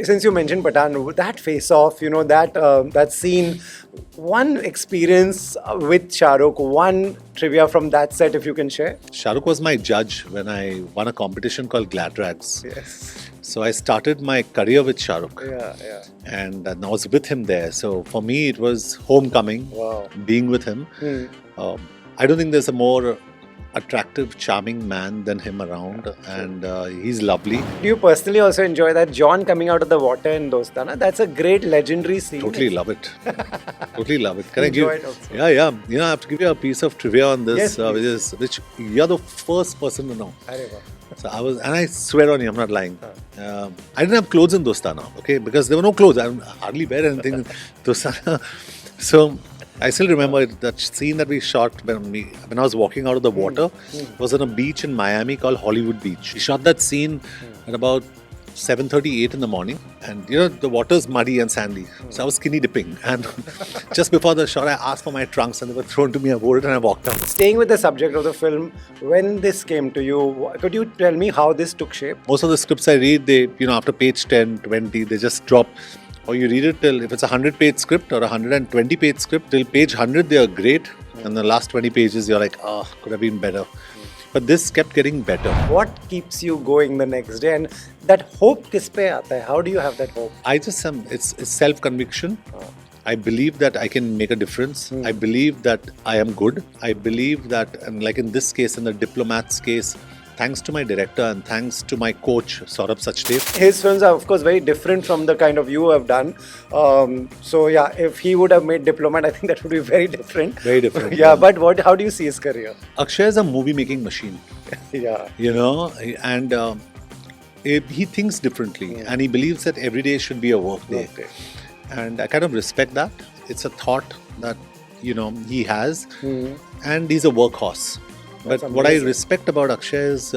since you mentioned Pathaan, that face-off, that scene, one experience with Shah Rukh, one trivia from that set, if you can share. Shah Rukh was my judge when I won a competition called Glad Rags. Yes. So I started my career with Shah Rukh. Yeah. And I was with him there. So for me, it was homecoming, Wow. being with him. I don't think there's a more attractive, charming man than him around, and he's lovely. Do you personally also enjoy that John coming out of the water in Dostana? That's a great legendary scene. Totally love it. Totally love it. Can Enjoy I it give? also. Yeah. I have to give you a piece of trivia on this, Yes, which you're the first person to know. Arey wah. So and I swear on you, I'm not lying. I didn't have clothes in Dostana, okay, because there were no clothes. I hardly wear anything in Dostana. So I still remember that scene that we shot when I was walking out of the water. It was on a beach in Miami called Hollywood Beach. We shot that scene at about 7:38 in the morning, and the water's muddy and sandy. So I was skinny dipping, and just before the shot, I asked for my trunks, and they were thrown to me. I wore it and I walked out. Staying with the subject of the film, when this came to you, could you tell me how this took shape? Most of the scripts I read, they after page 10, 20, they just drop. Or you read it till, if it's a 100-page script or a 120-page script, till page 100 they are great, and the last 20 pages you're like, could have been better. But this kept getting better. What keeps you going the next day, and that hope kis pe aata hai? How do you have that hope? I just it's self-conviction. I believe that I can make a difference. I believe that I am good. I believe that, and like in this case, in the Diplomat's case, thanks to my director and thanks to my coach, Saurabh Sachdev. His films are, of course, very different from the kind of you have done. So, yeah, if he would have made Diplomat, I think that would be very different. Very different. Yeah, but how do you see his career? Akshay is a movie-making machine. Yeah. And he thinks differently, and he believes that every day should be a work day. Okay. And I kind of respect that. It's a thought that, he has, and he's a workhorse. That's But what I amazing. respect about Akshay is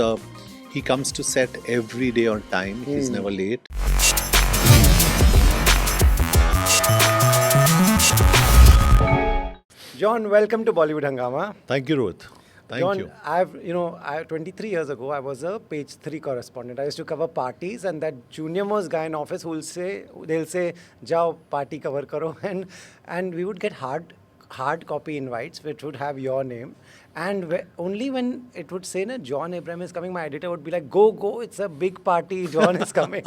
he comes to set every day on time. He's never late. John, welcome to Bollywood Hungama. Thank you, Rohit. Thank John, you. I 23 years ago, I was a page 3 correspondent. I used to cover parties, and that junior most guy in office they'll say, "Jao party cover karo," and we would get hard copy invites which would have your name, and only when it would say na John Abraham is coming, my editor would be like, go, it's a big party, John is coming.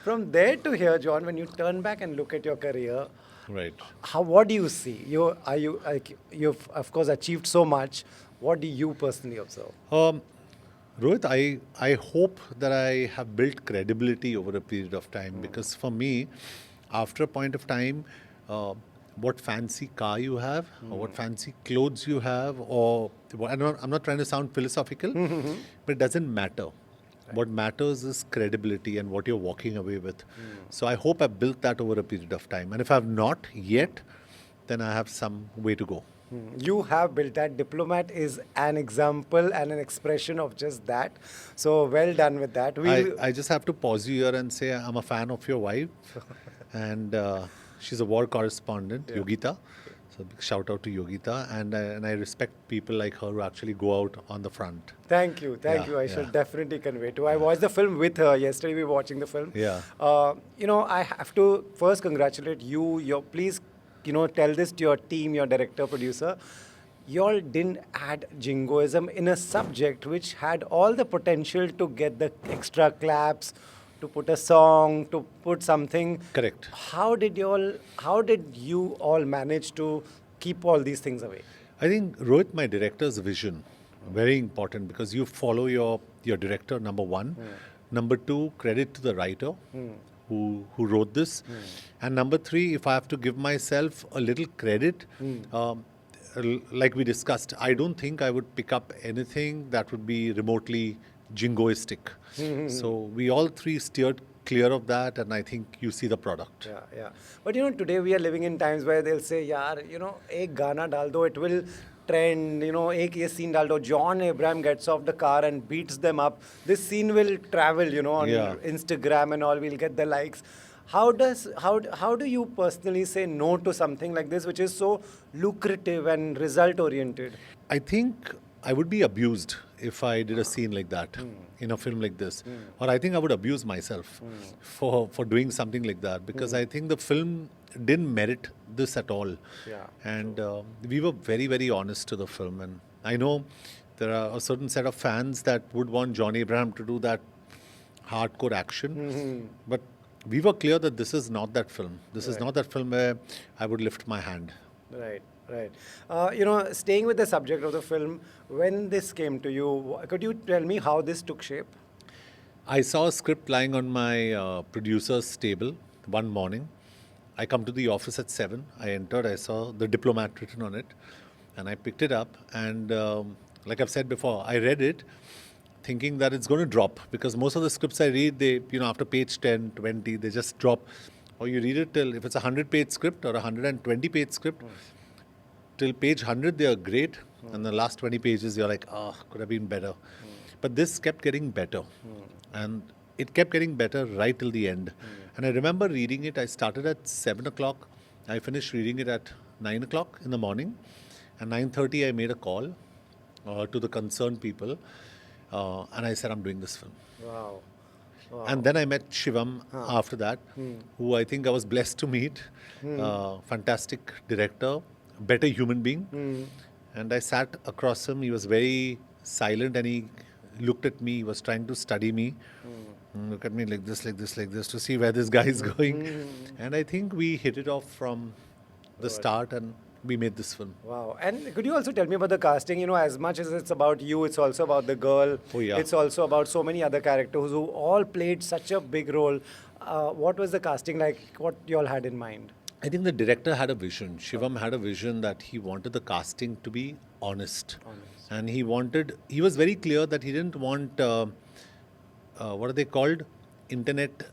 From there to here, John, when you turn back and look at your career, Right. what do you see? You've of course achieved so much. What do you personally observe? Rohit, I hope that I have built credibility over a period of time, because for me, after a point of time, what fancy car you have, or what fancy clothes you have, or I'm not trying to sound philosophical, but it doesn't matter. What matters is credibility and what you're walking away with. So I hope I built that over a period of time. And if I have not yet, then I have some way to go. You have built that. Diplomat is an example and an expression of just that. So well done with that. I just have to pause you here and say I'm a fan of your wife. And she's a war correspondent, Yogita. So big shout out to Yogita. And I respect people like her who actually go out on the front. Thank you. I should definitely convey to. I watched the film with her yesterday. We were watching the film. Yeah. I have to first congratulate you. Please, tell this to your team, your director, producer. Y'all didn't add jingoism in a subject which had all the potential to get the extra claps, to put a song, to put something. Correct. How did you all manage to keep all these things away? I think, Rohit, my director's vision, very important, because you follow your director, number one. Number two, credit to the writer who wrote this. And number three, if I have to give myself a little credit, like we discussed, I don't think I would pick up anything that would be remotely jingoistic. So we all three steered clear of that, and I think you see the product. Yeah. But today we are living in times where they'll say, yaar, ek Gana dal do, it will trend, ek ye scene dal do. John Abraham gets off the car and beats them up. This scene will travel, on Instagram and all, we'll get the likes. How do you personally say no to something like this, which is so lucrative and result oriented? I think I would be abused if I did a scene like that in a film like this. Or I think I would abuse myself for doing something like that, because I think the film didn't merit this at all. Yeah, And we were very, very honest to the film. And I know there are a certain set of fans that would want John Abraham to do that hardcore action. But we were clear that this is not that film. This is not that film where I would lift my hand. Right, right. Staying with the subject of the film, when this came to you, could you tell me how this took shape? I saw a script lying on my producer's table one morning. I come to the office at 7. I entered, I saw The Diplomat written on it, and I picked it up. And like I've said before, I read it thinking that it's going to drop, because most of the scripts I read, they, after page 10, 20, they just drop. Or you read it till, if it's a 100-page script or a 120-page script, till page 100 they are great, and the last 20 pages you're like, could have been better. But this kept getting better, and it kept getting better right till the end. And I remember reading it, I started at 7 o'clock, I finished reading it at 9 o'clock in the morning, and 9:30 I made a call to the concerned people, and I said, I'm doing this film. Wow. Wow. And then I met Shivam after that, who I think I was blessed to meet. Fantastic director, better human being. And I sat across him. He was very silent, and he looked at me. He was trying to study me. Look at me like this, like this, like this, to see where this guy is going. And I think we hit it off from the start, and we made this film. Wow. And could you also tell me about the casting? As much as it's about you, it's also about the girl. Oh, yeah. It's also about so many other characters who all played such a big role. What was the casting like? What you all had in mind? I think the director had a vision. Shivam had a vision that he wanted the casting to be honest. And he was very clear that he didn't want, what are they called? Internet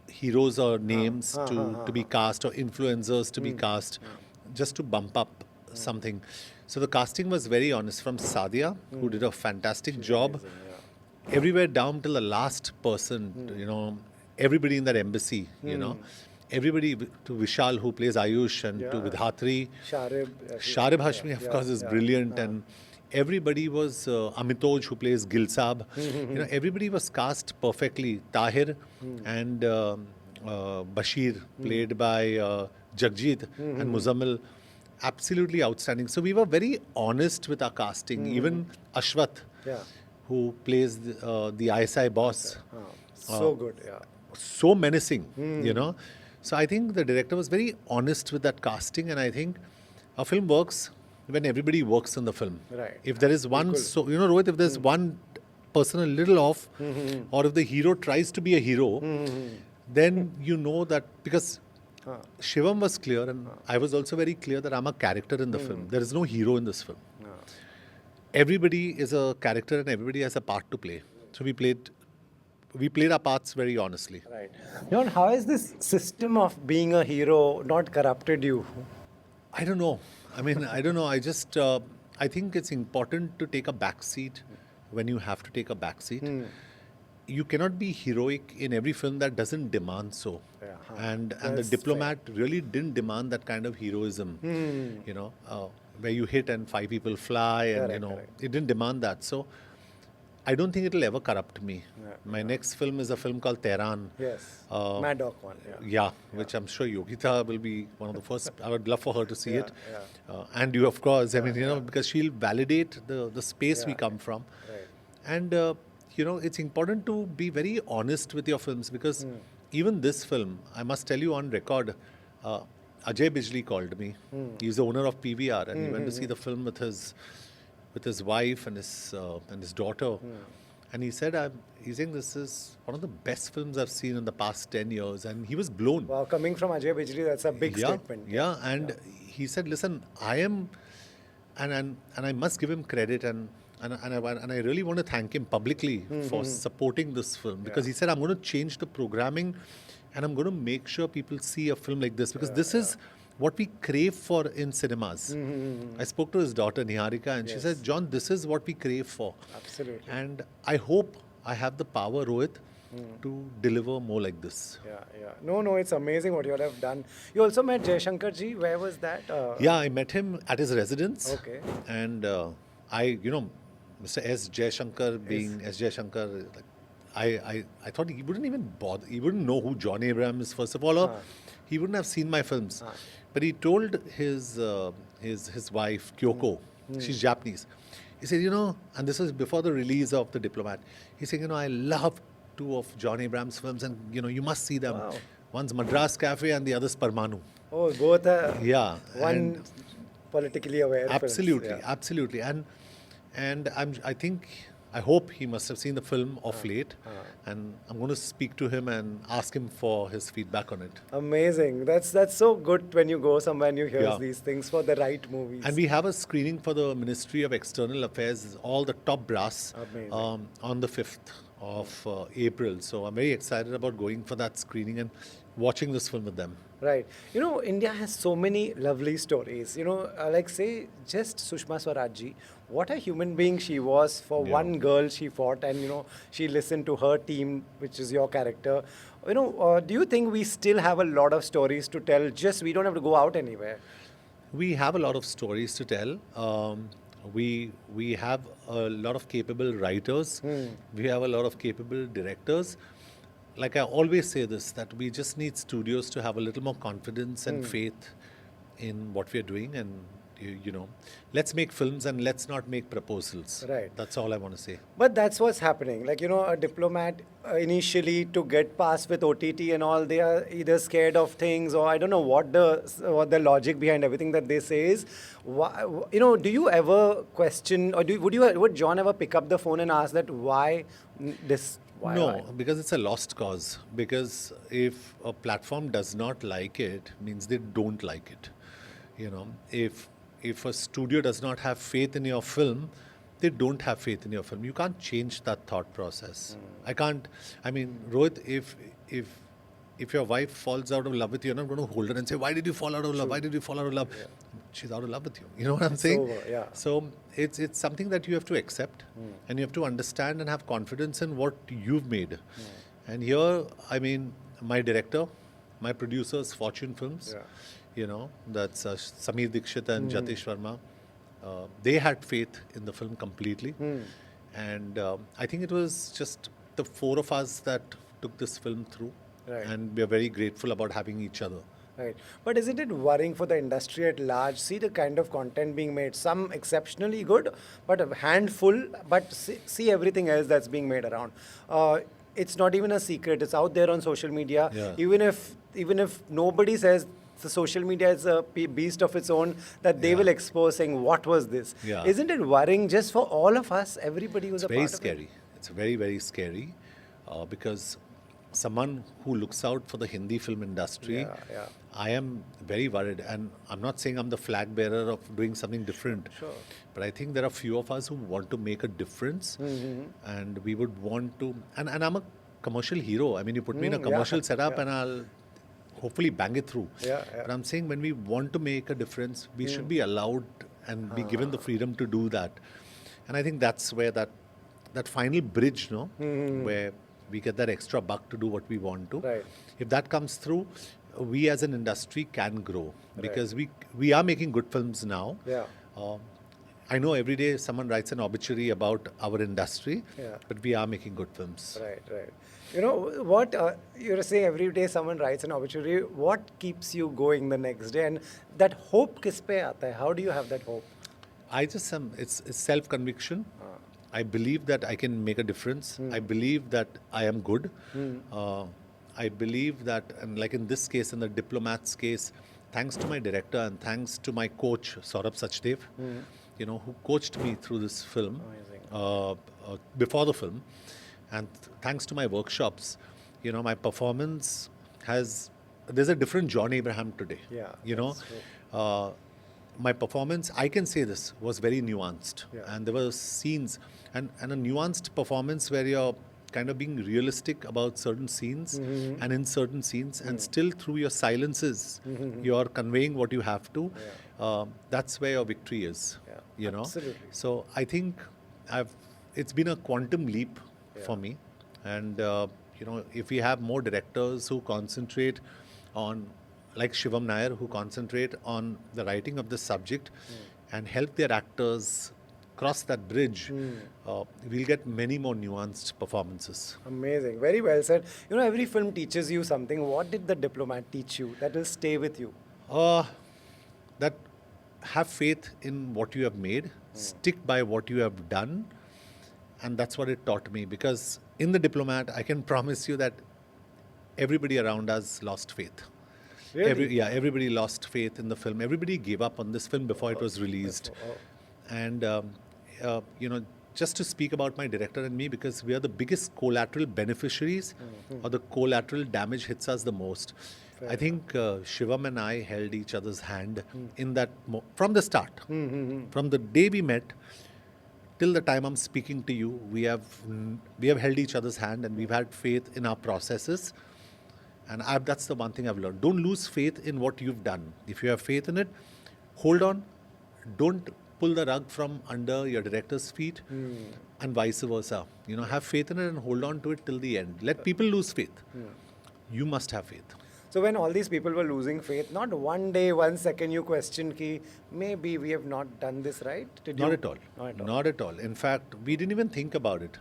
heroes or names to be cast, or influencers to be cast, just to bump up something. So the casting was very honest, from Sadia, who did a fantastic job, Amazing, everywhere down till the last person, everybody in that embassy, everybody, to Vishal, who plays Ayush, and to Vidhatri. Sharib Hashmi, of course, is brilliant. And everybody was, Amitoj, who plays Gilsab. Everybody was cast perfectly. Tahir and Bashir, played by Jagjit and Muzammil, absolutely outstanding. So we were very honest with our casting. Even Ashwath, who plays the ISI boss. So good, yeah. So menacing, So I think the director was very honest with that casting, and I think a film works when everybody works in the film. Right. If there is one, Rohit, if there's one person a little off, or if the hero tries to be a hero, then you know that, because Shivam was clear, and I was also very clear that I'm a character in the film. There is no hero in this film. Everybody is a character, and everybody has a part to play. So we played our parts very honestly. Right. John, how has this system of being a hero not corrupted you? I don't know. I don't know. I think it's important to take a back seat when you have to take a back seat. You cannot be heroic in every film that doesn't demand so. And The Diplomat really didn't demand that kind of heroism, where you hit and 5 people fly, and it didn't demand that. So I don't think it'll ever corrupt me. My next film is a film called Tehran. Yes. Mad Dog one. Which I'm sure Yogita will be one of the first. I would love for her to see it. And you, of course. Because she'll validate the space we come from. Right. And, it's important to be very honest with your films, because even this film, I must tell you on record, Ajay Bijli called me. He's the owner of PVR, and he went to see the film with his wife and his daughter. And he said, he's saying this is one of the best films I've seen in the past 10 years. And he was blown. Wow, coming from Ajay Bijli, that's a big statement. And he said, listen, I am, and I must give him credit, and I really want to thank him publicly for supporting this film, because he said, I'm going to change the programming, and I'm going to make sure people see a film like this, because this is what we crave for in cinemas. I spoke to his daughter Niharika, and she said, John, this is what we crave for. Absolutely. And I hope I have the power, Rohit, to deliver more like this. No, it's amazing what you all have done. You also met Jaishankar ji. Where was that? I met him at his residence. Okay. And Mr. S. Jaishankar being S. Jaishankar, like, I thought he wouldn't even bother. He wouldn't know who John Abraham is, first of all, or he wouldn't have seen my films. But he told his wife, Kyoko, she's Japanese. He said, and this was before the release of The Diplomat. He said, I love two of John Abraham's films, and you must see them. Wow. One's Madras Cafe and the other's Parmanu. Oh, both are Yeah, one politically aware. absolutely, films. Yeah. absolutely, and I hope he must have seen the film of late, and I'm going to speak to him and ask him for his feedback on it. Amazing. That's so good when you go somewhere and you hear Yeah. these things for the right movies. And we have a screening for the Ministry of External Affairs, all the top brass, Amazing. on the 5th of April. So I'm very excited about going for that screening and watching this film with them. Right. India has so many lovely stories. Like say, just Sushma Swaraj, what a human being she was. For Yeah. one girl she fought and, she listened to her team, which is your character. Do you think we still have a lot of stories to tell? Just we don't have to go out anywhere. We have a lot of stories to tell. We have a lot of capable writers. We have a lot of capable directors. Like I always say this, that we just need studios to have a little more confidence and faith in what we are doing, and let's make films and let's not make proposals. Right. That's all I want to say. But that's what's happening. Like, a Diplomat initially to get past with OTT and all, they are either scared of things or I don't know what the logic behind everything that they say is. Do you ever question or would John ever pick up the phone and ask that why this? Why? No, because it's a lost cause. Because if a platform does not like it, means they don't like it. If a studio does not have faith in your film, they don't have faith in your film. You can't change that thought process. Rohit, if your wife falls out of love with you, you're not going to hold her and say, why did you fall out of love? Why did you fall out of love? Yeah. She's out of love with you. You know what I'm saying? Over, yeah. So it's something that you have to accept and you have to understand and have confidence in what you've made. And here, my director, my producers, Fortune Films, that's Sameer Dikshit and Jatish Verma. They had faith in the film completely. And I think it was just the four of us that took this film through. Right. And we are very grateful about having each other. Right. But isn't it worrying for the industry at large? See the kind of content being made. Some exceptionally good, but a handful. But see everything else that's being made around. It's not even a secret. It's out there on social media. Yeah. Even if nobody says the social media is a beast of its own, that they will expose saying, what was this? Yeah. Isn't it worrying just for all of us? Everybody who's a Very part of scary. it. It's very, very scary because someone who looks out for the Hindi film industry, Yeah. I am very worried. And I'm not saying I'm the flag bearer of doing something different. Sure. But I think there are few of us who want to make a difference. And we would want to... And I'm a commercial hero. You put me in a commercial setup and I'll hopefully bang it through. Yeah. But I'm saying when we want to make a difference, we should be allowed and be given the freedom to do that. And I think that's where that final bridge, where we get that extra buck to do what we want to. Right. If that comes through, we as an industry can grow because we are making good films now. Yeah. I know every day someone writes an obituary about our industry, Yeah. but we are making good films. Right. You know what? You're saying every day someone writes an obituary. What keeps you going the next day? And that hope kis pe aata hai? How do you have that hope? It's self-conviction. I believe that I can make a difference. I believe that I am good. I believe that, and like in this case, in the Diplomat's case, thanks to my director and thanks to my coach, Saurabh Sachdev, who coached me through this film, before the film, and thanks to my workshops, my performance there's a different John Abraham today. Yeah, That's true. My performance, I can say this, was very nuanced. Yeah. And there were scenes, and a nuanced performance where you're kind of being realistic about certain scenes and in certain scenes, and still through your silences, you're conveying what you have to. That's where your victory is. Yeah, absolutely. So I think it's been a quantum leap for me. And, if we have more directors who concentrate on, like Shivam Nair, who concentrate on the writing of the subject and help their actors cross that bridge, we'll get many more nuanced performances. Amazing. Very well said. You know, every film teaches you something. What did The Diplomat teach you that will stay with you? That have faith in what you have made, stick by what you have done, and that's what it taught me. Because in The Diplomat, I can promise you that everybody around us lost faith. Really? Everybody lost faith in the film. Everybody gave up on this film before it was released. And, you know, just to speak about my director and me, because we are the biggest collateral beneficiaries, or the collateral damage hits us the most. I think Shivam and I held each other's hand in that from the start. From the day we met till the time I'm speaking to you, we have held each other's hand, and we've had faith in our processes. And that's the one thing I've learned. Don't lose faith in what you've done. If you have faith in it, hold on. Don't pull the rug from under your director's feet, and vice versa. You know, have faith in it and hold on to it till the end. Let people lose faith. You must have faith. So when all these people were losing faith, not one day, 1 second you questioned ki maybe we have not done this right? Did Not you? at all. Not at all. Not at all. In fact, we didn't even think about it.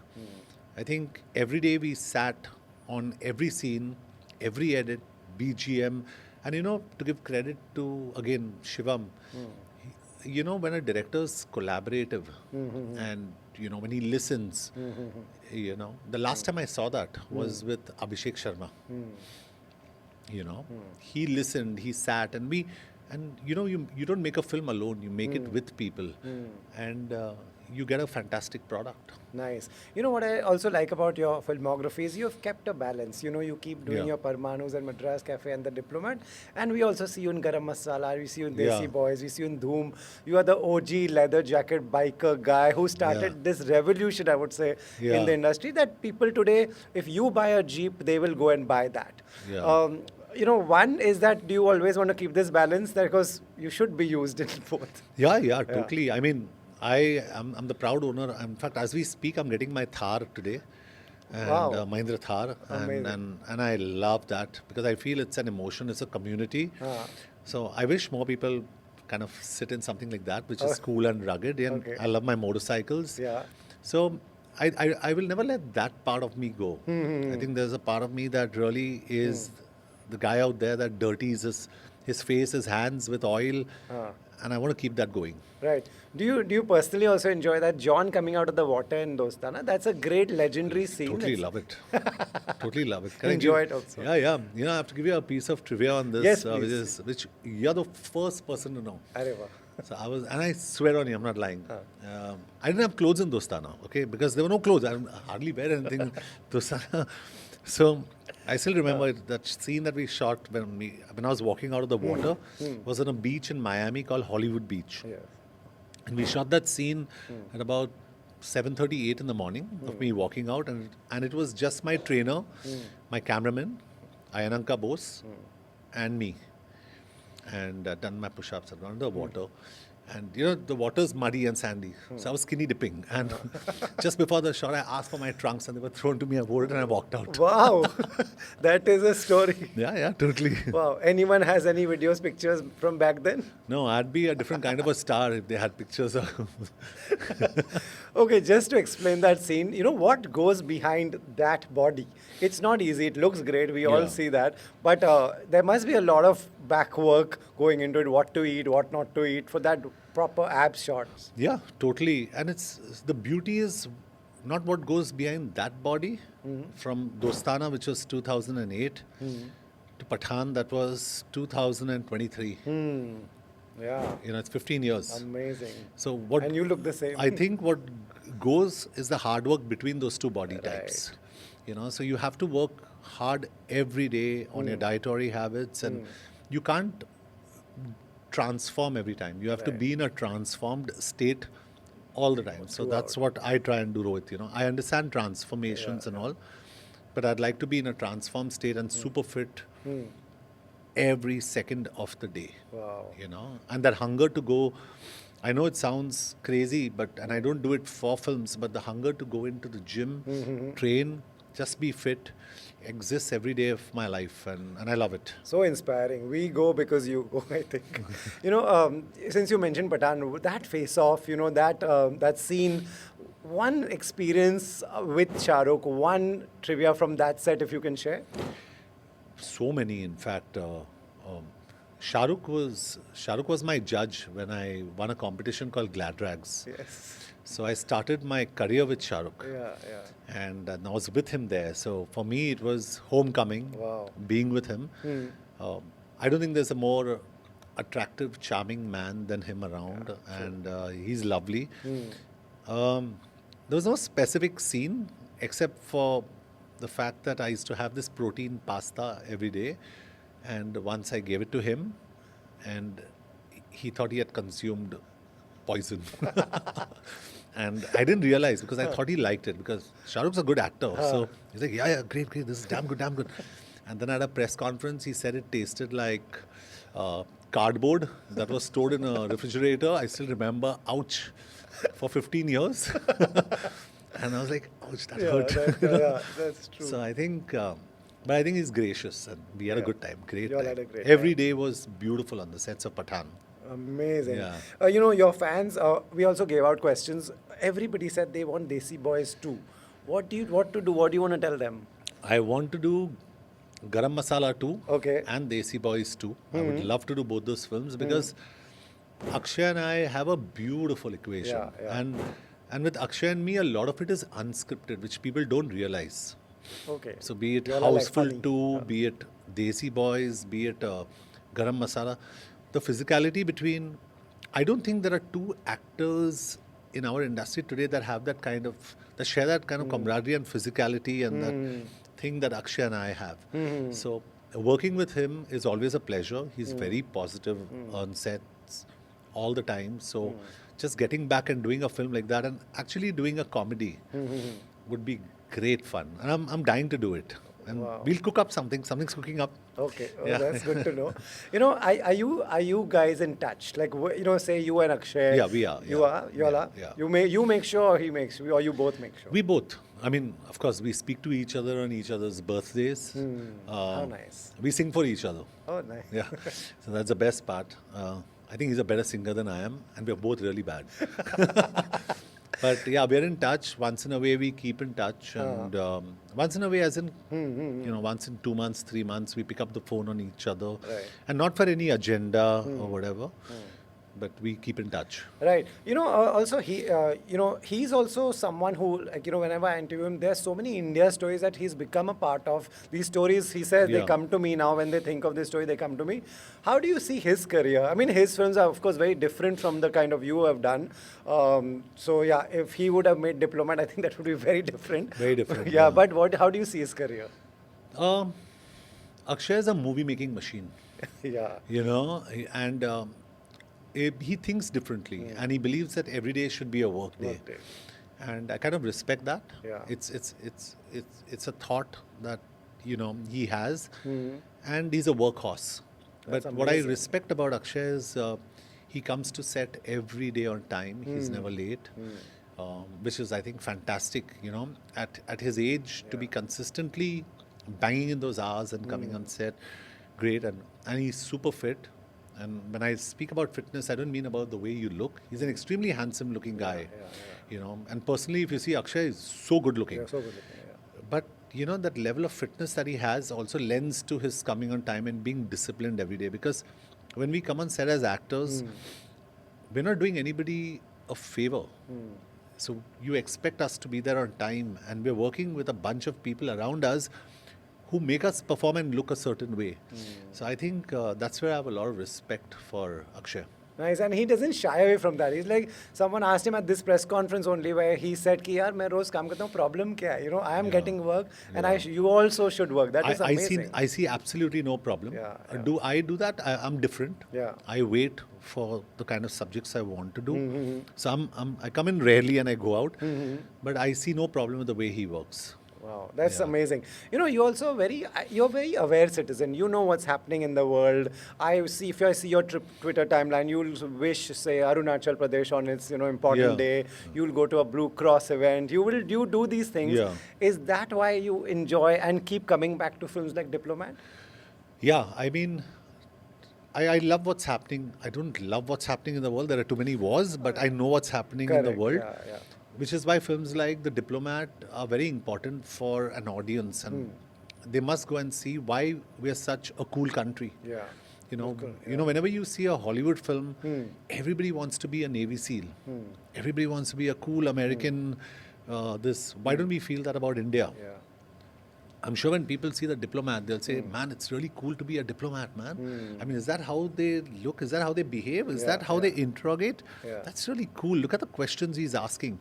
I think every day we sat on every scene, every edit, BGM, and you know, to give credit to, again, Shivam, you know, when a director's collaborative and, you know, when he listens, you know, the last time I saw that was with Abhishek Sharma. You know, he listened, he sat, and you know, you don't make a film alone, you make it with people, and you get a fantastic product. Nice. You know what I also like about your filmography is you have kept a balance. You know, you keep doing your Parmanus and Madras Cafe and The Diplomat, and we also see you in Garam Masala, we see you in Desi Boyz, we see you in Dhoom. You are the OG leather jacket biker guy who started this revolution, I would say, in the industry, that people today, if you buy a Jeep, they will go and buy that. You know, one is that do you always want to keep this balance? Because you should be used in both. Yeah, totally. I mean, I'm the proud owner. In fact, as we speak, I'm getting my Thar today. And Mahindra Thar. And I love that because I feel it's an emotion, it's a community. So I wish more people kind of sit in something like that, which is cool and rugged. And I love my motorcycles. So I will never let that part of me go. I think there's a part of me that really is the guy out there that dirties his face, his hands with oil. And I want to keep that going. Right. Do you personally also enjoy that John coming out of the water in Dostana? That's a great legendary scene. Totally love it. Totally love it. Enjoy it also. Yeah. You know, I have to give you a piece of trivia on this, Yes, which you're the first person to know. Areva. So and I swear on you, I'm not lying. I didn't have clothes in Dostana, okay, because there were no clothes. I hardly wear anything in Dostana. So I still remember that scene that we shot when I was walking out of the water was on a beach in Miami called Hollywood Beach. And we shot that scene at about 7:38 in the morning of me walking out, and it was just my trainer, my cameraman, Ayananka Bose, and me. And done my push-ups around the water. And you know, the water's muddy and sandy. So I was skinny dipping. And just before the shot, I asked for my trunks and they were thrown to me. I wore it and I walked out. Wow. That is a story. Yeah, totally. Wow. Anyone has any videos, pictures from back then? No, I'd be a different kind of a star if they had pictures of. Okay, just to explain that scene, you know what goes behind that body? It's not easy. It looks great. We all see that. But there must be a lot of back work going into it, what to eat, what not to eat for that proper ab shots. Yeah, totally. And the beauty is not what goes behind that body. From Dostana, which was 2008, to Pathaan, that was 2023. Yeah. You know, it's 15 years. Amazing. So And you look the same. I think what goes is the hard work between those two body types. You know, so you have to work hard every day on your dietary habits, and you can't transform every time. You have to be in a transformed state all the time. So that's what I try and do, Rohit. You know, I understand transformations and all, but I'd like to be in a transformed state and super fit every second of the day. Wow. You know, and that hunger to go. I know it sounds crazy, and I don't do it for films, but the hunger to go into the gym, train, just be fit exists every day of my life, and I love it. So inspiring. We go because you go, I think. Since you mentioned Pathaan, that face-off, that scene, one experience with Shah Rukh, one trivia from that set, if you can share. So many, in fact. Shah Rukh was my judge when I won a competition called Glad Rags. Yes. So I started my career with Shah Rukh. Yeah. And I was with him there. So for me, it was homecoming, Wow. being with him. I don't think there's a more attractive, charming man than him around, and he's lovely. There was no specific scene except for the fact that I used to have this protein pasta every day, and once I gave it to him, and he thought he had consumed poison. And I didn't realize because I thought he liked it because Shah Rukh's a good actor. So he's like, yeah, great, this is damn good. And then at a press conference, he said it tasted like cardboard that was stored in a refrigerator. I still remember, ouch, for 15 years. And I was like, ouch, that hurt. That's true. So I think, but I think he's gracious and we had a good time. Great You all time. had a great Every day was beautiful on the sets of Pathaan. Amazing. Yeah. Your fans, we also gave out questions. Everybody said they want Desi Boys too. What do you want to want to tell them? I want to do Garam Masala too, Okay. and Desi Boys too. I would love to do both those films because Akshay and I have a beautiful equation. Yeah. And with Akshay and me, a lot of it is unscripted, which people don't realize. Okay. So be it You all are like Houseful funny. 2, be it Desi Boys, be it Garam Masala, the physicality between... I don't think there are two actors in our industry today that have that kind of... that share that kind of camaraderie and physicality and that thing that Akshay and I have. So working with him is always a pleasure. He's very positive on sets all the time. So just getting back and doing a film like that and actually doing a comedy would be great fun. And I'm dying to do it. And we'll cook up something's cooking up. Okay, Yeah. that's good to know. Are you guys in touch? Like, say you and Akshay. Yeah, we are. You Yeah. are. You all are. Yeah. You make sure, or he makes sure, or you both make sure. We both. I mean, of course, we speak to each other on each other's birthdays. How nice. We sing for each other. Oh, nice. Yeah. So that's the best part. I think he's a better singer than I am, and we're both really bad. But yeah, we're in touch. Once in a way, we keep in touch. And once in a way, as in, once in 2 months, 3 months, we pick up the phone on each other. Right. And not for any agenda or whatever, but we keep in touch. Right. Also he's also someone who, whenever I interview him, there's so many India stories that he's become a part of. These stories, he says, they Yeah. come to me now. When they think of this story, they come to me. How do you see his career? I mean, his films are, of course, very different from the kind of you have done. So, yeah, if he would have made Diplomat, I think that would be very different. Very different, Yeah, yeah. but how do you see his career? Akshay is a movie-making machine. Yeah. And he thinks differently, and he believes that every day should be a work day. Work day. And I kind of respect that. Yeah. It's a thought that he has, and he's a workhorse. That's But what I amazing. respect about Akshay is he comes to set every day on time. He's never late, which is, I think, fantastic. At his age, to be consistently banging in those hours and coming on set, great. And he's super fit. And when I speak about fitness, I don't mean about the way you look. He's an extremely handsome-looking guy, And personally, if you see, Akshay is so good-looking. Yeah, so good looking, yeah. But that level of fitness that he has also lends to his coming on time and being disciplined every day. Because when we come on set as actors, we're not doing anybody a favor. So you expect us to be there on time, and we're working with a bunch of people around us who make us perform and look a certain way. So I think that's where I have a lot of respect for Akshay. Nice, and he doesn't shy away from that. He's like, someone asked him at this press conference only where he said कि यार मैं रोज काम करता हूँ, problem क्या है? I am getting work, and you also should work. That is amazing. I see absolutely no problem. Yeah. Do I do that? I'm different. Yeah. I wait for the kind of subjects I want to do. So I come in rarely and I go out, but I see no problem with the way he works. Wow, that's Yeah. amazing. You know, you're a very aware citizen. You know what's happening in the world. If I see your Twitter timeline, you'll wish, say, Arunachal Pradesh on its, important Yeah. day. You'll go to a Blue Cross event. You do these things. Yeah. Is that why you enjoy and keep coming back to films like Diplomat? Yeah, I mean, I love what's happening. I don't love what's happening in the world. There are too many wars, but I know what's happening in the Correct. world. Yeah, yeah. Which is why films like The Diplomat are very important for an audience, and they must go and see why we are such a cool country. Yeah. Whenever you see a Hollywood film, everybody wants to be a Navy SEAL. Everybody wants to be a cool American. Why don't we feel that about India? Yeah. I'm sure when people see The Diplomat, they'll say, man, it's really cool to be a diplomat, man. I mean, is that how they look? Is that how they behave? Is that how they interrogate? Yeah. That's really cool. Look at the questions he's asking.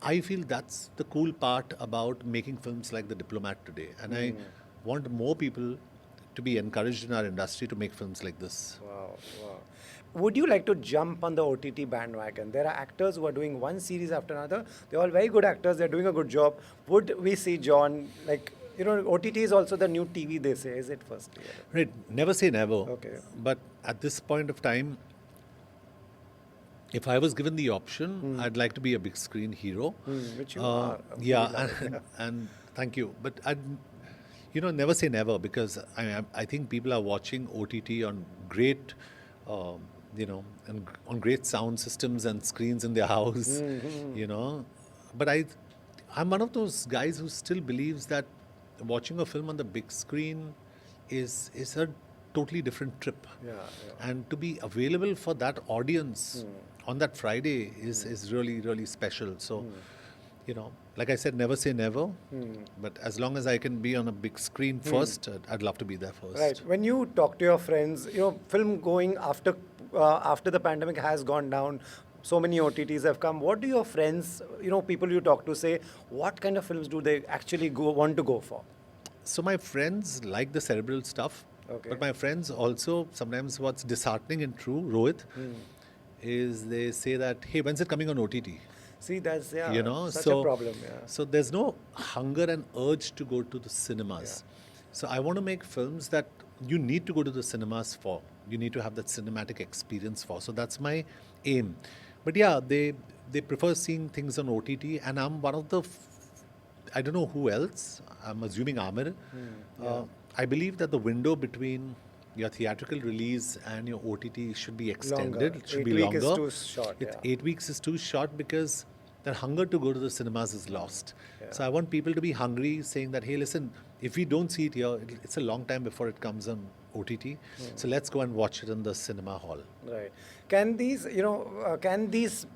I feel that's the cool part about making films like The Diplomat today. And I want more people to be encouraged in our industry to make films like this. Wow, wow. Would you like to jump on the OTT bandwagon? There are actors who are doing one series after another. They're all very good actors. They're doing a good job. Would we see John, OTT is also the new TV, they say. Is it first? Right. Never say never. Okay. But at this point of time, if I was given the option, I'd like to be a big screen hero. Which you are. Yeah, and thank you. But never say never, because I think people are watching OTT on great, and on great sound systems and screens in their house, But I'm one of those guys who still believes that watching a film on the big screen is a totally different trip. Yeah. And to be available for that audience on that Friday is really, really special. So, like I said, never say never. But as long as I can be on a big screen first, I'd love to be there first. Right. When you talk to your friends, film going after the pandemic has gone down, so many OTTs have come. What do your friends, people you talk to say, what kind of films do they actually want to go for? So my friends like the cerebral stuff. Okay. But my friends also, sometimes what's disheartening and true, Rohit, is they say that, hey, when's it coming on OTT? See, that's such so, a problem. Yeah. So there's no hunger and urge to go to the cinemas. So I want to make films that you need to go to the cinemas for. You need to have that cinematic experience for. So that's my aim. But yeah, they prefer seeing things on OTT, and I'm one of the, I don't know who else, I'm assuming Amir. I believe that the window between your theatrical release and your OTT should be extended. It should be longer. 8 weeks is too short. 8 weeks is too short because that hunger to go to the cinemas is lost. So I want people to be hungry, saying that, hey, listen, if we don't see it here, it's a long time before it comes on OTT. So let's go and watch it in the cinema hall. Right. Can these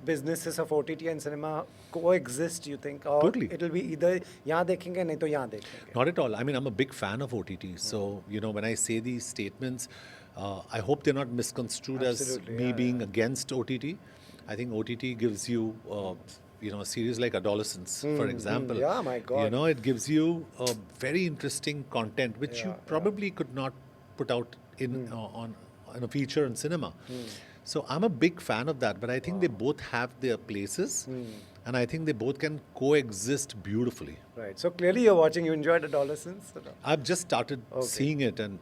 businesses of OTT and cinema coexist, you think? Or Totally. It'll be either yahan dekhenge, nahi to yahan dekhenge. Not at all. I mean, I'm a big fan of OTT. So, when I say these statements, I hope they're not misconstrued Absolutely, as me being against OTT. I think OTT gives you, a series like Adolescence, for example. Yeah, my God. It gives you very interesting content, which you probably could not put out in on a feature in cinema. So I'm a big fan of that, but I think they both have their places, and I think they both can coexist beautifully. Right. So clearly you're watching, you enjoyed Adolescence? Or no? I've just started seeing it, and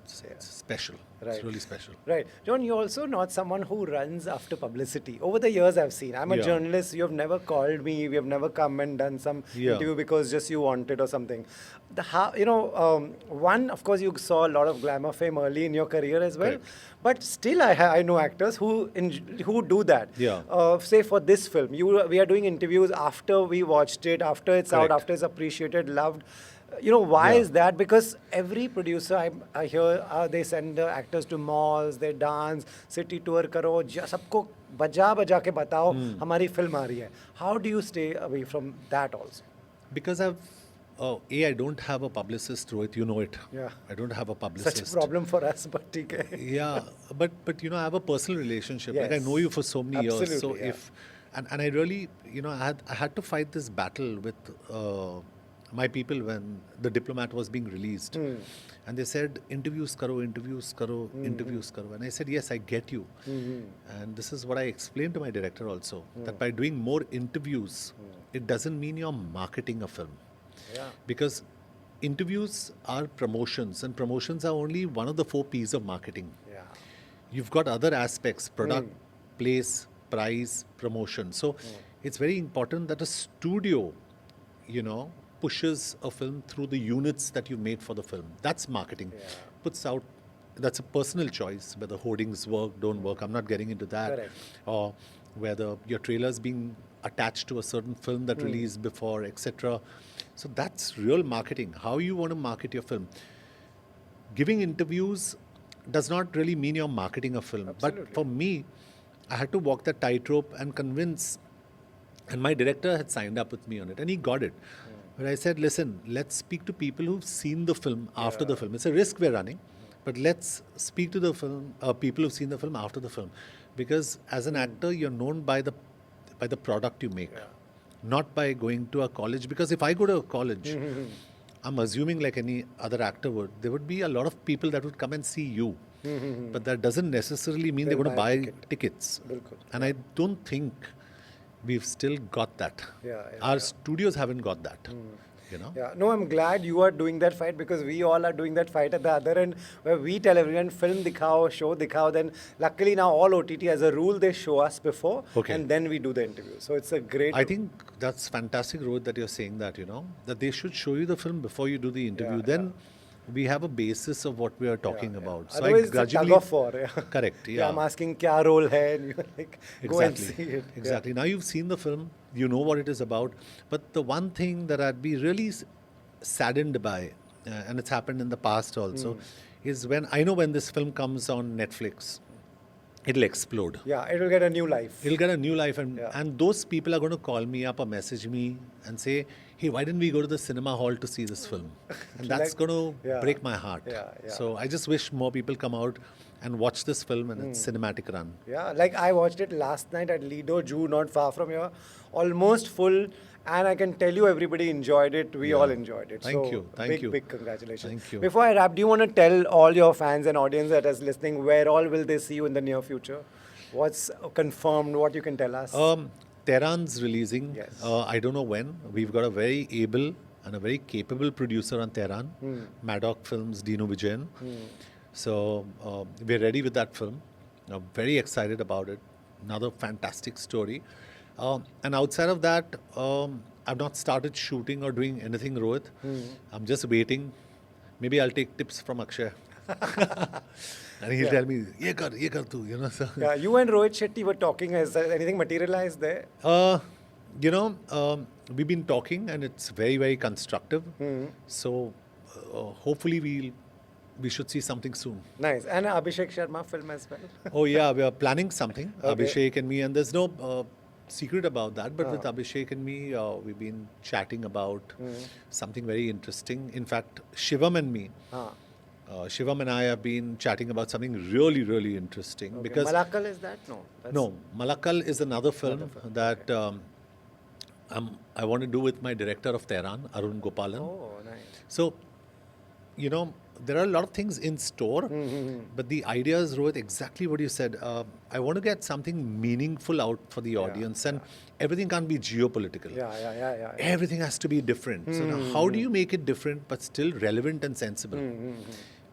Yeah. it's special. Right. It's really special. Right. John, you're also not someone who runs after publicity. Over the years I've seen, I'm a Yeah. journalist, you have never called me, we have never come and done some interview because just you wanted or something. One, of course, you saw a lot of glamour fame early in your career as well. Correct. But still, I know actors who do that. Yeah. Say for this film, we are doing interviews after we watched it, after it's out, Correct. after it's appreciated, loved. Why is that? Because every producer I hear, they send the actors to malls, they dance, city tour karo, सबको बजा के बताओ हमारी film आ रही है. How do you stay away from that also? Because I don't have a publicist, Rohit, you know it. Yeah. I don't have a publicist. Such a problem for us, but ठीक है. Yeah, but I have a personal relationship. Like I Yes. know you for so many years. So Absolutely, if and I really, I had to fight this battle with my people when The Diplomat was being released. And they said, interviews karo, interviews karo, interviews karo. And I said, yes, I get you. And this is what I explained to my director also, that by doing more interviews, it doesn't mean you're marketing a film. Yeah. Because interviews are promotions, and promotions are only one of the 4 P's of marketing. Yeah. You've got other aspects: product, place, price, promotion. So it's very important that a studio, pushes a film through the units that you made for the film. That's marketing. Yeah. Puts out, that's a personal choice, whether hoardings work, don't work. I'm not getting into that. Correct. Or whether your trailer's being attached to a certain film that released before, etc. So that's real marketing. How you want to market your film. Giving interviews does not really mean you're marketing a film. Absolutely. But for me, I had to walk that tightrope and convince. And my director had signed up with me on it, and he got it. But I said, listen, let's speak to people who've seen the film after the film. It's a risk we're running, but let's speak to the film people who've seen the film after the film, because as an actor, you're known by the product you make, not by going to a college. Because if I go to a college, I'm assuming like any other actor would, there would be a lot of people that would come and see you. But that doesn't necessarily mean they're They'll going to buy buy a tickets. Bilkul. And I don't think we've still got that. Our studios haven't got that. Yeah, no, I'm glad you are doing that fight, because we all are doing that fight at the other end, where we tell everyone film dikhao, show dikhao. Then luckily now all OTT as a rule they show us before, and then we do the interview. So it's a great. I think that's fantastic, Rohit, that you're saying that, that they should show you the film before you do the interview. Then we have a basis of what we are talking about. So otherwise, I gradually, it's a tug of war. Correct. Yeah, I'm asking kya role hai, and you're like, go and see it. Exactly. Now you've seen the film, you know what it is about. But the one thing that I'd be really saddened by, and it's happened in the past also, is when this film comes on Netflix, it'll explode. Yeah, it will get a new life. It'll get a new life, and those people are going to call me up or message me and say, hey, why didn't we go to the cinema hall to see this film? And that's going to break my heart. So I just wish more people come out and watch this film and its cinematic run. Yeah, like I watched it last night at Lido Zoo, not far from here, almost full. And I can tell you, everybody enjoyed it. We all enjoyed it. Thank you. Big congratulations. Thank you. Before I wrap, do you want to tell all your fans and audience that is listening, where all will they see you in the near future? What's confirmed? What you can tell us? Tehran's releasing. Yes. I don't know when. We've got a very able and a very capable producer on Tehran, Maddock Films, Dino Vijayan. So we're ready with that film. Very excited about it. Another fantastic story. And outside of that, I've not started shooting or doing anything, Rohit. I'm just waiting. Maybe I'll take tips from Akshay. And he'll tell me, ye kar tu, So. Yeah, you and Rohit Shetty were talking. Has there anything materialized there? We've been talking, and it's very, very constructive. So hopefully we should see something soon. Nice. And Abhishek Sharma film as well. Oh yeah, we are planning something. Okay. Abhishek and me, and there's no secret about that. But with Abhishek and me, we've been chatting about something very interesting. In fact, Shivam and me. Shivam and I have been chatting about something really, really interesting. Okay. Because Malakal is that? No. Malakal is another film that I want to do with my director of Tehran, Arun Gopalan. Oh, nice. So, there are a lot of things in store, but the idea is, Rohit, exactly what you said. I want to get something meaningful out for the audience, and everything can't be geopolitical. Yeah. Everything has to be different. So now, how do you make it different but still relevant and sensible?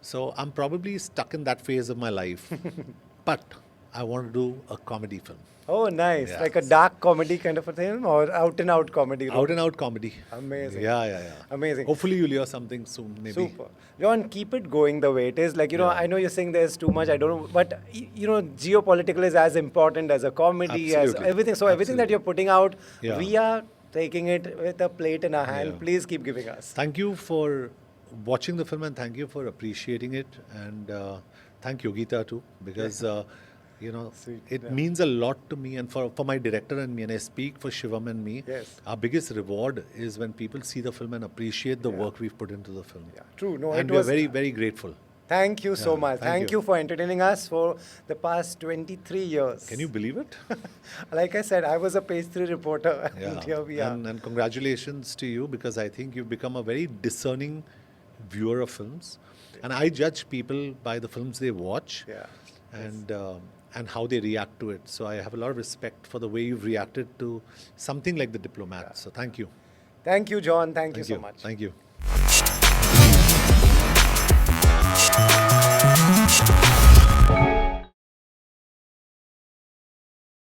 So I'm probably stuck in that phase of my life, but I want to do a comedy film. Oh, nice. Yeah. Like a dark comedy kind of a thing, or out-and-out comedy? Out-and-out comedy. Amazing. Yeah. Amazing. Hopefully you'll hear something soon, maybe. Super. John, keep it going the way it is. Like, I know you're saying there's too much, I don't know, but, geopolitical is as important as a comedy, as everything. So everything that you're putting out, we are taking it with a plate in our hand. Please keep giving us. Thank you for watching the film, and thank you for appreciating it. And thank Yogita too, because... it means a lot to me and for my director and me, and I speak for Shivam and me. Yes. Our biggest reward is when people see the film and appreciate the work we've put into the film. Yeah, true. No, and we're very, very grateful. Thank you so much. Thank you for entertaining us for the past 23 years. Can you believe it? Like I said, I was a page 3 reporter, and here we are. And congratulations to you, because I think you've become a very discerning viewer of films. And I judge people by the films they watch. And how they react to it. So I have a lot of respect for the way you've reacted to something like The Diplomat. So thank you. Thank you, John. Thank you so much. Thank you.